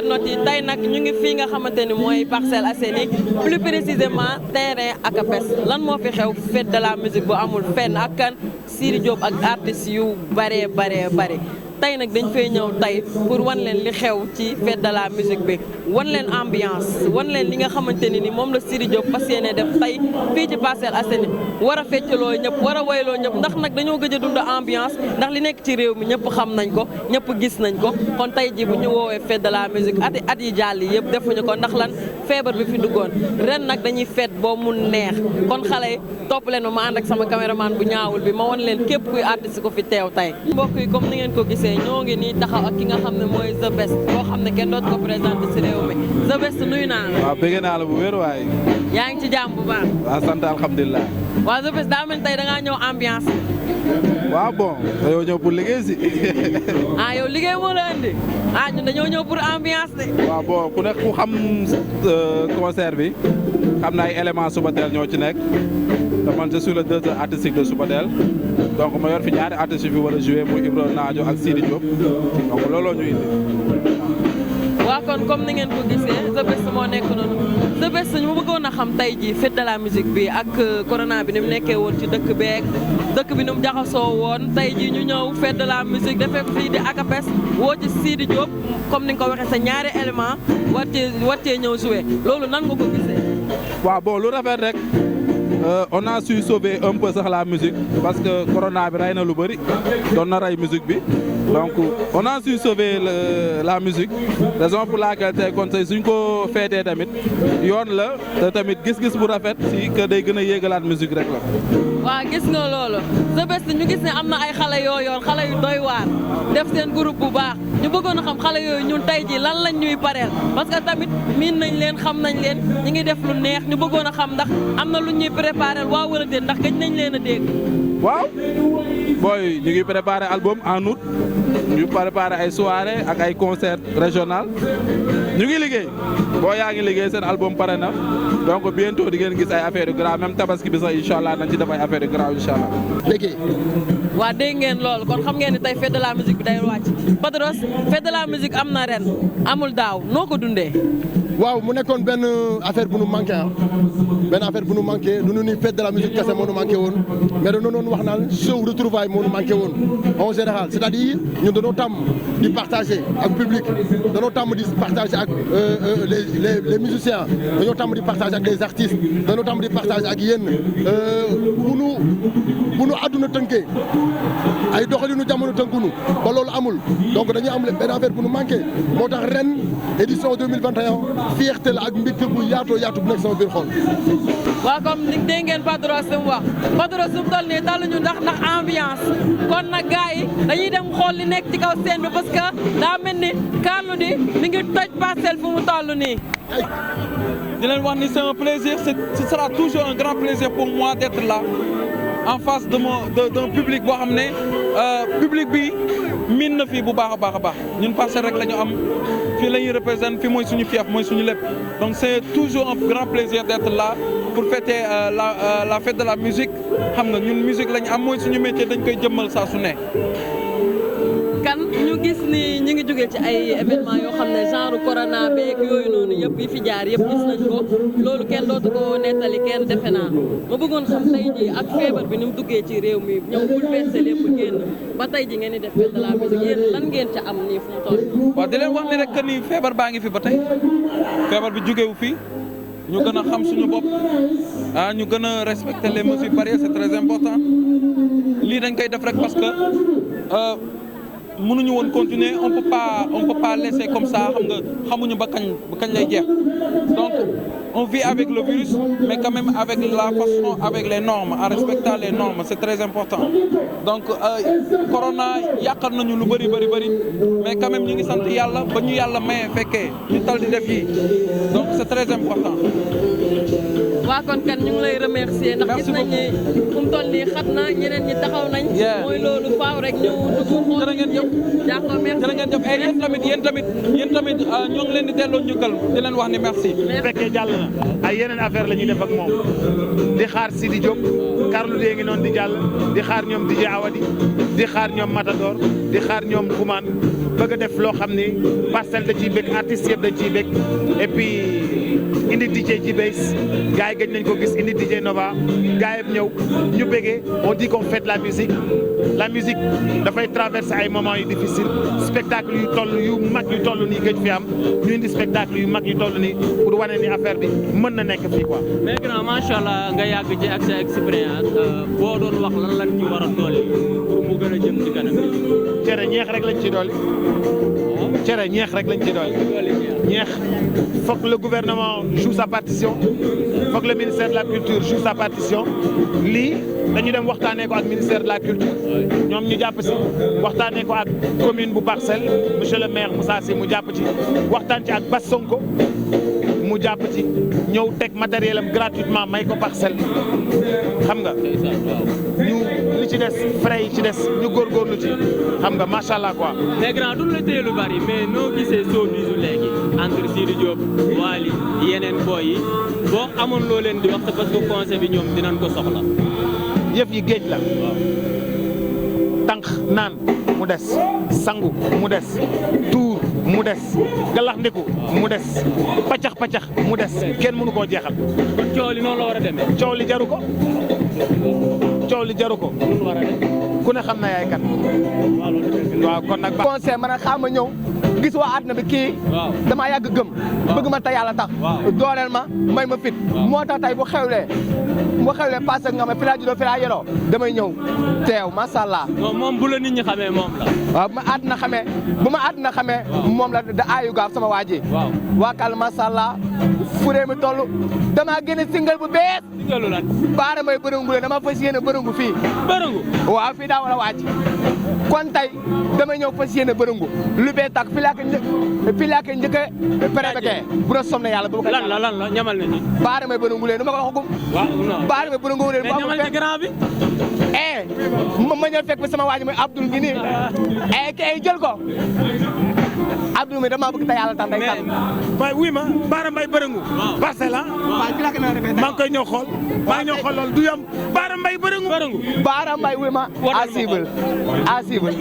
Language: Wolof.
internet yi tey nag ñu ngi fii nga xamante ni mooy Parcelles Assainies plus précisément terrain Akapes lan moo fi xew fête de la musique bu amul fenn ak kan Sidy Diop ak artistes yu bare tey nag dañ fay ñëw tey pour wan leen li xew ci fête de la musique bi wan leen ambiance wan leen li nga xamante ni moom la Sidy Diop fas yéene def tey fii ci Parcelles Assainies war a feccaloo ñëpp war a wayloo ñëpp ndax nag dañoo gëj a dund ambiance ndax li nekk ci réew mi ñëpp xam nañ ko ñëpp gis nañ ko kon tey ji bu ñu woowee fête de la musique at yi jàll yi yëpp defuñu ko ndax lan feebar bi fi duggoon ren nag dañuy fête boo mu neex kon xale yi topp leen ma ànd ak sama caméraman bu ñaawul bi ma wan leen képp kuy artiste ko fi teew tey mbokk yi comme ni ngeen ko gisee ñoo ngi nii taxaw ak ki nga xam ne mooy The Best boo xam ne kenn dootu ko présenté si réew mi The Best nuyu naa la. waaw bëgg naa la bu wér waaye. yaa ngi ci jàmm bu baax. waaw sant alhamdulilah. waaw The Best daa mel tey da ngaa ñëw ambiance. waaw bon dañoo ñëw pour liggéey si. ah yow liggéey moo la indi ah ñun dañoo ñëw pour ambiance de. waaw bon ku nekk ku xam concert bi xam na ay éléments Subatel ñoo ci nekk te man je suis le directeur artistique de Subatel donc ma yor fi ñaari artistes yu fi war a jouer muy Ibro Nadio ak Sidy Diop donc looloo ñu indi. waaw kon comme ni ngeen ko gisee The Best moo nekk noonu The Best ñu bëggoon a xam tey jii fête de la musique bi ak corona bi ni mu nekkee woon ci dëkk beeg dëkk bi ni mu jaxasoo woon tey jii ñu ñëw fête de la musique defee ko fii di Akapes woo ci Sidy Diop comme ni nga ko waxee sa ñaari élément war cee ñëw jouer loolu nan nga ko gisee. waaw bon lu rafet rek. On a su sauver un peu sax la musique parce que corona bi rey na lu bëri doon na rey musique bi donc on a su sauver la musique raison pour laquelle tey kon tey suñ ko feetee tamit yoon la te tamit gis-gis bu rafet si que day gën a yéegalaat musique rek la. waaw gis nga loolu The Best ñu gis ne am na ay xale yoo yoon xale yu doy waar def seen groupe bu baax ñu bëggoon a xam xale yooyu ñun tey ji lan lañ ñuy pareel parce que tamit miin nañ leen xam nañ leen ñi ngi def lu neex ñu bëggoon a xam ndax am na lu ñuy préparé waaw wala déet ndax gëj nañ leen a dégg. waaw booy ñu ngi préparé album en août ñu préparé ay soirée ak ay concert régional ñu ngi liggéey boo yaa ngi liggéey seen album pare na donc bientôt di ngeen gis ay affaire yu grave même tabaski bi sax incha allah nañ ci def ay affaire yu grave incha allah. liggéey. waa dégg ngeen loolu kon xam ngeen ni tey fête de la musique bi day wàcc Padros fête de la musique am na ren amul daaw noo ko dundee. waaw mu nekkoon benn affaire bu nu manqué benn affaire bu nu manqué lu nu ni fête de la musique kese moo nu manqué woon mais dañoo doon wax naan show retrouvaille moo nu manqué woon en général c'est-à-dire ñun dañoo tàmm di partager ak public dañoo tàmm di partager ak les musiciens dañoo tàmm di partager ak les artistes dañoo tàmm di partager ak yéen bu nu àdduna tënkee ay doxalinu jamono tënkunu ba loolu amul donc dañuy am benn affaire bu nu manqué moo tax ren édition 2021 fierté la ak mbégte bu yaatoo yaatu bu nekk sama biir xol. waaw comme ni dégg ngeen Padros li mu wax Padros su mu toll nii taluñu ndax ambiance kon nag gars yi dañuy dem xool li nekk ci kaw scène bi parce que daa mel ni Carlou D mi ngi toj Parcelles fu mu toll nii. di leen wax ni c'est un plaisir ce sera toujours un grand plaisir pour moi d'être là en face d'un public boo xam ne public bi miin na fii bu baax a baax ñun Parcelles rek la ñu am. fii la ñuy représente fii mooy suñu fief mooy suñu lépp donc c'est toujours un grand plaisir d'être là pour fêter la fête de la musique xam nga ñun musique la ñu am mooy suñu métier dañ koy jëmmal saa su ne. kan ñu gis ni ñu ngi jógee ci ay événements yoo xam ne genre corona beeg yooyu noonu yëpp yi fi jaar yëpp gis nañ ko loolu kenn dootu ko nettali kenn defe naa ma bëggoon xam tey ji ak feebar bi ni mu duggee ci réew mi ñëw bouleversé lépp génn ba tey ji ngeen di def fête de la musique yéen lan ngeen ca am nii fu mu toll. waaw di leen wax ni rek que ni feebar baa ngi fi ba tey feebar bi jógewu fi ñu gën a xam suñu bopp ñu gën a respecter les mesures barrières c'est très important lii dañ koy def rek parce que. mënuñu woon continuer on peut pas laisser comme ça xam nga xamuñu ba kañ lay jeex donc on vit avec le virus mais quand même avec la façon avec les normes en respectant les normes c'est très important donc corona yàqal nañu lu bëri mais quand même ñu ngi sant yàlla ba ñu yàlla maye fekkee ñu tal di def yi donc c'est très important. waa kon kan ñu ngi lay remercier ndax gis nañ ni fu mu toll nii xat na ñeneen ñi taxaw nañ. mooy loolu faaw rek ñëw dugg xool. jërë ngeen jëf d'accord merci. jërë ngeen jëf et yéen tamit ñoo ngi leen di delloo njukkal di leen wax ni merci. bu fekkee jàll na ay yeneen affaire la ñuy def ak moom di xaar Sidi Diop Carlou D ngi noonu di jàll di xaar ñoom DJ Awadi di xaar ñoom Matador di xaar ñoom Koumane bëgg a def loo xam ni Parcelles da ciy bëgg artistes yëpp dañ ciy bëgg et puis indi DJ ci base gars yi gëj nañ ko gis indi DJ Nova gars yi ñëw ñu bëggee on dit qu'on fait la musique dafay traverser ay moments yu difficile spectacle yu toll yu mag yu toll nii gëj fi am ñu indi spectacle yu mag yu toll nii pour wane ni affaire bi mën na nekk fii quoi. mais grand macha allah nga yàgg ci ak sa expérience boo doon wax lan lañ ci war a dolli pour mu gën a jëm ci kanam. cere ñeex rek lañ ci dolli. cere ñeex rek lañ ci dolli. ñeex foog le gouvernement joue sa partition foog le ministère de la culture joue sa partition lii dañu dem waxtaanee ko ak ministère de la culture ñoom ñu jàpp si waxtaanee ko ak commune bu Parcelles monsieur le maire Moussa Sy mu jàpp ci waxtaan ci ak Bass Sonko mu jàpp ci ñëw teg matériel am gratuitement may ko Parcelles xam nga ñu li ci des frais yi ci des ñu góorgóorlu ci xam nga macha allah quoi. mais grand du la téye lu bari mais noo gisee showbiz léegi entre Sidi Diop Wally yeneen boy yi boo amoon loo leen di wax parce que conseil bi ñoom dinañ ko soxla. yëf yi géej la tànk naan mu des sangu mu des tuur mu des galax ndiku mu des paccax paccax mu des kenn mënu koo jeexal. kon coow li noonu la war a demee. coow li jaru ko coow li jaru ko lu war a def. ku ne xam na yaay kan. waaw kon nag. conseil man a xam ma ñëw gis waa àdduna bi kii. waaw damaa yàgg gëm. bëgg ma te yàlla tax. dooleel ma may ma fit. moo tax tey bu xewlee parce que nga xam ne fi laa juddoo fi laa yoroo damay ñëw teew macha allah. non moom bu la nit ñi xamee moom la. waaw bu ma àdduna xamee moom la da aayu gaaf sama waa ji. waaw waa Kal macha allah fu réew mi toll damaa génne single bu bees. single lan. baara may bërëngu leen dama fas yéene bërëngu fii. bërëngu. waaw fii daa war a wàcc kon tey damay ñëw fas yéene bërëngu lu bee tak fii laa ko njëkk a préfet bu na som na yàlla bu ko lan la ñamal na ni. baara may bërëngu leen du ma ko waxagum. waaw non baara may bërëngu leen. mais ñamal ci grand bi. ma ñëw fekk sama waa ji mooy Abdoul gi nii. kay jël ko. Abdou mi dama bëgg te yàlla tax day sànn. waaye wuy ma Baara Mbaye bërëngu. Parcelles ah. waaw fi laa ko defee maa ngi koy ñëw xool. maa ngi ñëw xool loolu du yam Baara Mbaye bërëngu. Baara Mbaye wuy ma. à suivre.